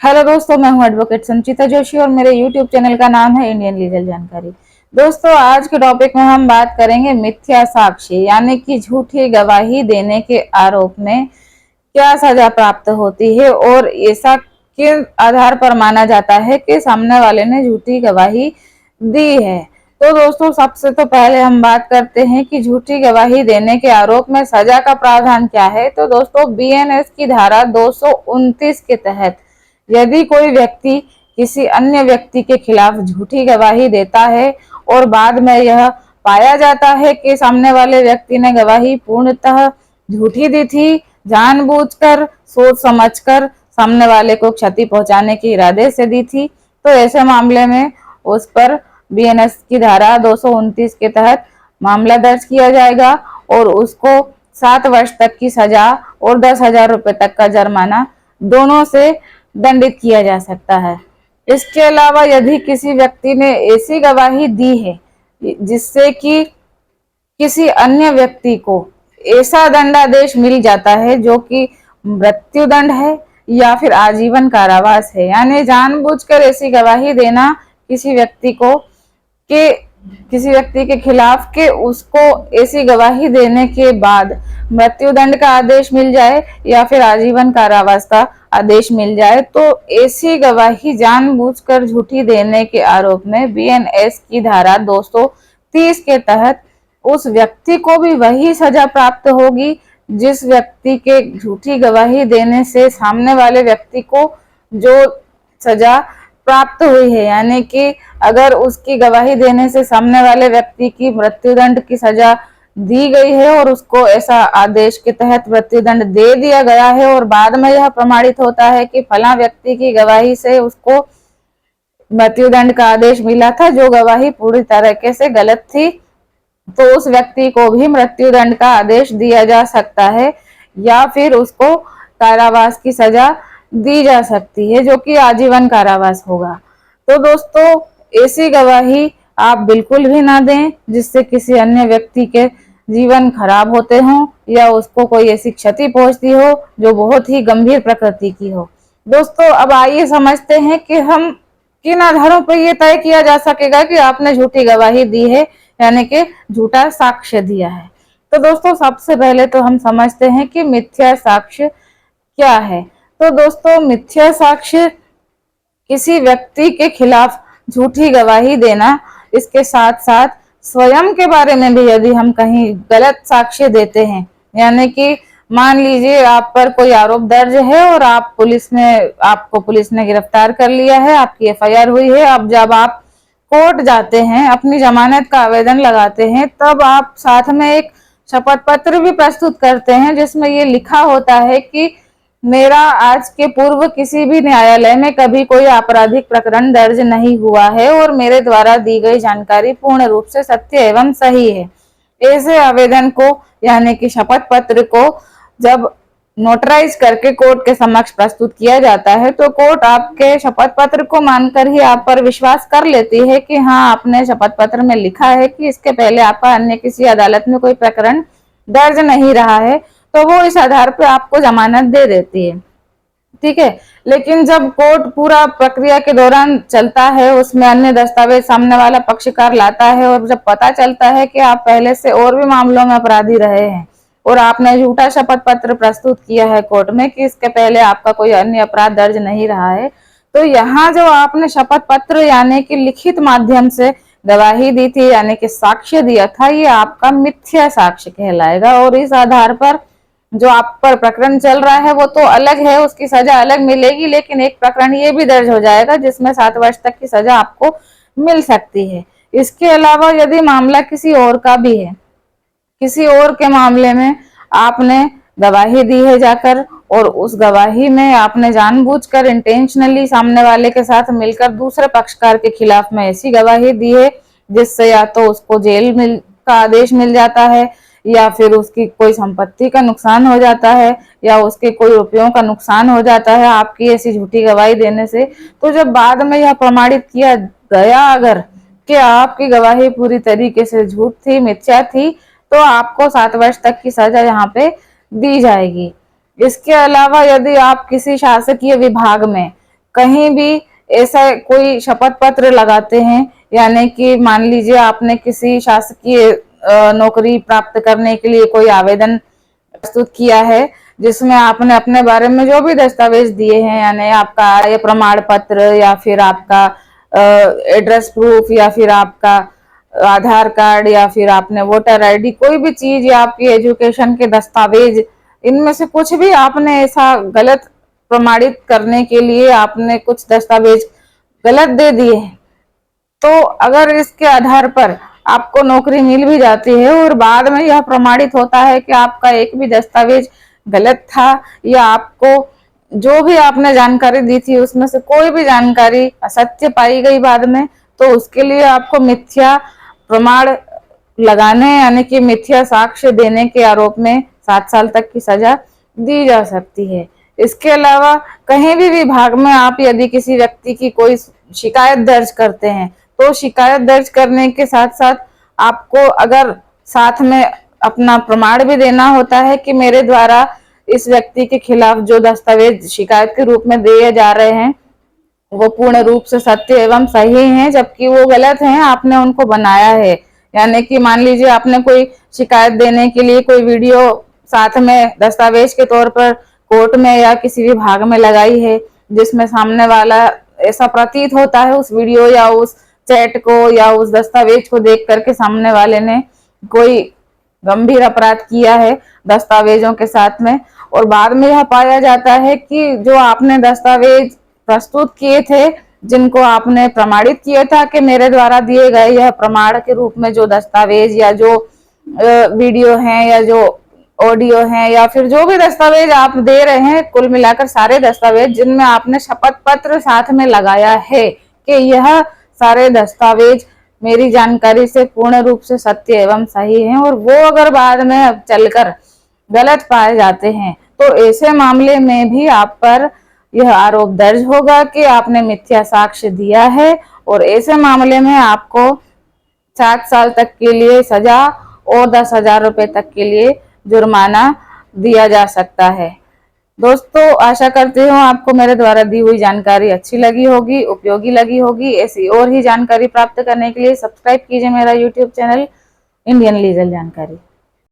Hello दोस्तों, मैं हूं एडवोकेट संचिता जोशी और मेरे यूट्यूब चैनल का नाम है इंडियन लीगल जानकारी। दोस्तों, आज के टॉपिक में हम बात करेंगे मिथ्या साक्ष्य यानी कि झूठी गवाही देने के आरोप में क्या सजा प्राप्त होती है और ऐसा किस आधार पर माना जाता है कि सामने वाले ने झूठी गवाही दी है। तो दोस्तों, सबसे तो पहले हम बात करते हैं कि झूठी गवाही देने के आरोप में सजा का प्रावधान क्या है। तो दोस्तों, बीएनएस की धारा 229 के तहत यदि कोई व्यक्ति किसी अन्य व्यक्ति के खिलाफ झूठी गवाही देता है और बाद में यह पाया जाता है कि सामने वाले व्यक्ति ने गवाही पूर्णतः झूठी दी थी, जानबूझकर, सोच समझकर सामने वाले को क्षति पहुंचाने के इरादे से दी थी, तो ऐसे मामले में उस पर बीएनएस की धारा 229 के तहत मामला दर्ज किया जाएगा और उसको 7 वर्ष तक की सजा और 10,000 रुपए तक का जुर्माना दोनों से दंडित किया जा सकता है। इसके अलावा यदि किसी व्यक्ति ने ऐसी गवाही दी है जिससे कि किसी अन्य व्यक्ति को ऐसा दंडादेश मिल जाता है जो कि मृत्युदंड है या फिर आजीवन कारावास है, यानी जानबूझकर ऐसी गवाही देना किसी व्यक्ति को कि किसी व्यक्ति के खिलाफ के उसको ऐसी गवाही देने के बाद मृत्युदंड का आदेश मिल जाए या फिर आजीवन कारावास का आदेश मिल जाए, तो ऐसी गवाही जानबूझकर झूठी देने के आरोप में बीएनएस की धारा 230 के तहत उस व्यक्ति को भी वही सजा प्राप्त होगी जिस व्यक्ति के झूठी गवाही देने से सामने वाले व्यक्ति को जो सजा प्राप्त हुई है, यानी कि अगर उसकी गवाही देने से सामने वाले व्यक्ति की मृत्युदंड की सजा दी गई है और उसको ऐसा आदेश के तहत मृत्युदंड दे दिया गया है और बाद में यह प्रमाणित होता है कि फला व्यक्ति की गवाही से उसको मृत्युदंड का आदेश मिला था जो गवाही पूरी तरीके से गलत थी, तो उस व्यक्ति को भी मृत्युदंड का आदेश दिया जा सकता है या फिर उसको कारावास की सजा दी जा सकती है जो कि आजीवन कारावास होगा। तो दोस्तों, ऐसी गवाही आप बिल्कुल भी ना दें जिससे किसी अन्य व्यक्ति के जीवन खराब होते हों या उसको कोई ऐसी क्षति पहुंचती हो जो बहुत ही गंभीर प्रकृति की हो। दोस्तों, अब आइए समझते हैं कि हम किन आधारों पर यह तय किया जा सकेगा कि आपने झूठी गवाही दी है यानी कि झूठा साक्ष्य दिया है। तो दोस्तों, सबसे पहले तो हम समझते हैं कि मिथ्या साक्ष्य क्या है। तो दोस्तों, मिथ्या साक्ष्य किसी व्यक्ति के खिलाफ झूठी गवाही देना, इसके साथ साथ स्वयं के बारे में भी यदि हम कहीं गलत साक्ष्य देते हैं, यानी कि मान लीजिए आप पर कोई आरोप दर्ज है और आपको पुलिस ने गिरफ्तार कर लिया है, आपकी एफआईआर हुई है। अब जब आप कोर्ट जाते हैं, अपनी जमानत का आवेदन लगाते हैं, तब आप साथ में एक शपथ पत्र भी प्रस्तुत करते हैं जिसमें ये लिखा होता है कि मेरा आज के पूर्व किसी भी न्यायालय में कभी कोई आपराधिक प्रकरण दर्ज नहीं हुआ है और मेरे द्वारा दी गई जानकारी पूर्ण रूप से सत्य एवं सही है। ऐसे आवेदन को यानी कि शपथ पत्र को जब नोटराइज करके कोर्ट के समक्ष प्रस्तुत किया जाता है तो कोर्ट आपके शपथ पत्र को मानकर ही आप पर विश्वास कर लेती है कि हाँ, आपने शपथ पत्र में लिखा है कि इसके पहले आपका अन्य किसी अदालत में कोई प्रकरण दर्ज नहीं रहा है, तो वो इस आधार पर आपको जमानत दे देती है। ठीक है, लेकिन जब कोर्ट पूरा प्रक्रिया के दौरान चलता है, उसमें अन्य दस्तावेज सामने वाला पक्षकार लाता है और जब पता चलता है कि आप पहले से और भी मामलों में अपराधी रहे हैं और आपने झूठा शपथ पत्र प्रस्तुत किया है कोर्ट में कि इसके पहले आपका कोई अन्य अपराध दर्ज नहीं रहा है, तो यहाँ जो आपने शपथ पत्र यानी कि लिखित माध्यम से गवाही दी थी यानी कि साक्ष्य दिया था, ये आपका मिथ्या साक्ष्य कहलाएगा और इस आधार पर जो आप पर प्रकरण चल रहा है वो तो अलग है, उसकी सजा अलग मिलेगी, लेकिन एक प्रकरण ये भी दर्ज हो जाएगा जिसमें 7 वर्ष तक की सजा आपको मिल सकती है। इसके अलावा यदि मामला किसी और का भी है, किसी और के मामले में आपने गवाही दी है जाकर और उस गवाही में आपने जानबूझकर इंटेंशनली सामने वाले के साथ मिलकर दूसरे पक्षकार के खिलाफ में ऐसी गवाही दी है जिससे या तो उसको का आदेश मिल जाता है या फिर उसकी कोई संपत्ति का नुकसान हो जाता है या उसके कोई रुपयों का नुकसान हो जाता है आपकी ऐसी झूठी गवाही देने से, तो जब बाद में यह प्रमाणित किया गया अगर कि आपकी गवाही पूरी तरीके से झूठ थी, मिथ्या थी, तो आपको 7 वर्ष तक की सजा यहाँ पे दी जाएगी। इसके अलावा यदि आप किसी शासकीय विभाग में कहीं भी ऐसा कोई शपथ पत्र लगाते हैं, यानी कि मान लीजिए आपने किसी शासकीय नौकरी प्राप्त करने के लिए कोई आवेदन प्रस्तुत किया है, जिसमें आपने अपने बारे में जो भी दस्तावेज दिए हैं, यानी आपका आय प्रमाण पत्र या फिर आपका एड्रेस प्रूफ या फिर आपका आधार कार्ड या फिर आपने वोटर आईडी, कोई भी चीज या आपकी एजुकेशन के दस्तावेज, इनमें से कुछ भी आपने ऐसा गलत प्रमाणित करने के लिए आपने कुछ दस्तावेज गलत दे दिए हैं, तो अगर इसके आधार पर आपको नौकरी मिल भी जाती है और बाद में यह प्रमाणित होता है कि आपका एक भी दस्तावेज गलत था या आपको जो भी आपने जानकारी दी थी उसमें से कोई भी जानकारी असत्य पाई गई बाद में, तो उसके लिए आपको मिथ्या प्रमाण लगाने यानी कि मिथ्या साक्ष्य देने के आरोप में 7 साल तक की सजा दी जा सकती है। इसके अलावा कहीं भी विभाग में आप यदि किसी व्यक्ति की कोई शिकायत दर्ज करते हैं, तो शिकायत दर्ज करने के साथ साथ आपको अगर साथ में अपना प्रमाण भी देना होता है कि मेरे द्वारा इस व्यक्ति के खिलाफ जो दस्तावेज शिकायत के रूप में दिए जा रहे हैं वो पूर्ण रूप से सत्य एवं सही हैं, जबकि वो गलत हैं, आपने उनको बनाया है। यानी कि मान लीजिए आपने कोई शिकायत देने के लिए कोई वीडियो साथ में दस्तावेज के तौर पर कोर्ट में या किसी विभाग में लगाई है, जिसमें सामने वाला ऐसा प्रतीत होता है उस वीडियो या उस चैट को या उस दस्तावेज को देख करके सामने वाले ने कोई गंभीर अपराध किया है दस्तावेजों के साथ में, और बाद में यह पाया जाता है कि जो आपने दस्तावेज प्रस्तुत किए थे, जिनको आपने प्रमाणित किया था कि मेरे द्वारा दिए गए यह प्रमाण के रूप में जो दस्तावेज या जो वीडियो हैं या जो ऑडियो हैं या फिर जो भी दस्तावेज आप दे रहे हैं, कुल मिलाकर सारे दस्तावेज जिनमें आपने शपथ पत्र साथ में लगाया है कि यह सारे दस्तावेज मेरी जानकारी से पूर्ण रूप से सत्य एवं सही हैं, और वो अगर बाद में अब चलकर गलत पाए जाते हैं तो ऐसे मामले में भी आप पर यह आरोप दर्ज होगा कि आपने मिथ्या साक्ष्य दिया है, और ऐसे मामले में आपको 7 साल तक के लिए सजा और 10,000 रुपए तक के लिए जुर्माना दिया जा सकता है। दोस्तों, आशा करती हूँ आपको मेरे द्वारा दी हुई जानकारी अच्छी लगी होगी, उपयोगी लगी होगी। ऐसी और ही जानकारी प्राप्त करने के लिए सब्सक्राइब कीजिए मेरा यूट्यूब चैनल इंडियन लीगल जानकारी।